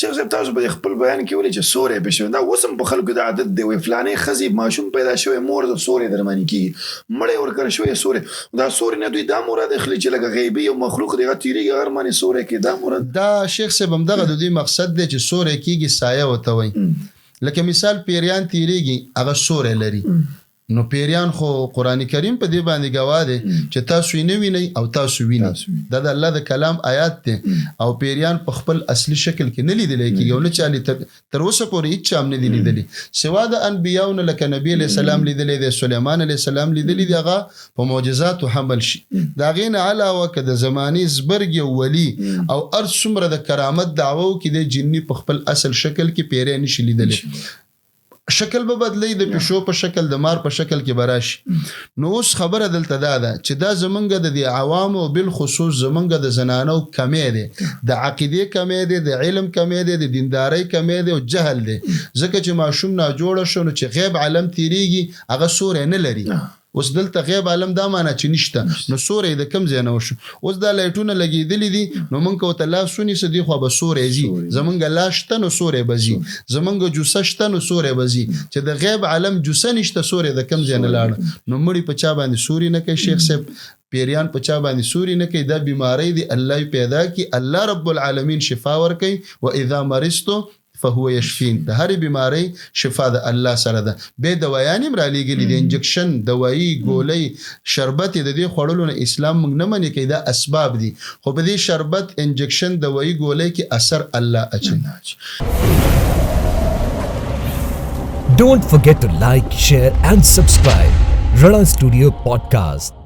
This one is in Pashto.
شیخ صاحب تاسو په خپل بیان کې ولې چې سورې به شو دا وسم په خلکو د عادت دی وي فلانې خزي ماشوم پیدا شوی مور د سورې درمانی کیږي مړې ورکړ شوی سورې دا سورې نه دوی دا مراد اخلي چې لکه غیبي او مخلوق دی غتیریږي غرمانه سورې کې دا مراد دا شیخ صاحب هم دغه د دې مقصد دی چې سورې کیږي سایه وته وي لکه مثال پیریان تیریږي هغه سورې لري نو پیریان خو قران کریم په دې باندې گواه دی چې تاسو یې نه وینئ او تاسو وینئ دا د الله د کلام آیات دی او پیریان په خپل اصلي شکل کې نه لیدل کېږي او نه چالي تر اوسه پورې هیڅ هم نه دی لیدلی سوا د انبیاونو لکه نبی علیہ السلام لیدلی دی سليمان علیہ السلام لیدلی دی هغه په معجزات حمل شي دا غین علاوه که د زمانی زبرګ ولی او ارث څومره د کرامت دعوو کې د جنی په خپل اصل شکل کې پیری نشي لیدلی شکل به بدلی د پښو په شکل د مار په شکل کې براشي نو اوس خبره دلته ده چې دا زمونږ د عوام او بالخصوص زمونږ د زنانو کمې دي د عقیده کمې دي د علم کمې دي د دیندارۍ کمې دي او جهل دي ځکه چې ماشوم نه جوړ شو نو چې غیب علم تیریږي هغه سورې نه لري اوس دلته غیب عالم دا معنی چې نشته نو سورې د کم ځای نه وشو اوس دا لایټونه لګېدلې دي نو مونږ کو ته لا سونی سدي خو به سورې زی زمونږ لاشته نو سورې بزي زمونږ جوسه شته نو سورې بزي چې د غیب عالم جوسه نشته سورې د کم ځای نه لاړ نو مړی په چا باندې سوري نه کوي شیخ صاحب پیریان په چا باندې سوري نه کوي دا بیماری دی الله پیدا کی الله رب العالمین شفا ور کوي و اذا مرضت فهو يشفين د هر بیماری شفا د الله سره ده به دوايان را لګلې د انجکشن دوايي ګولۍ شربت د دې خړلو نه اسلام موږ نه منې کوي دا اسباب دي خو په دې شربت انجکشن دوايي ګولۍ کې اثر الله اچي Don't forget to like, share and subscribe Rana Studio Podcast.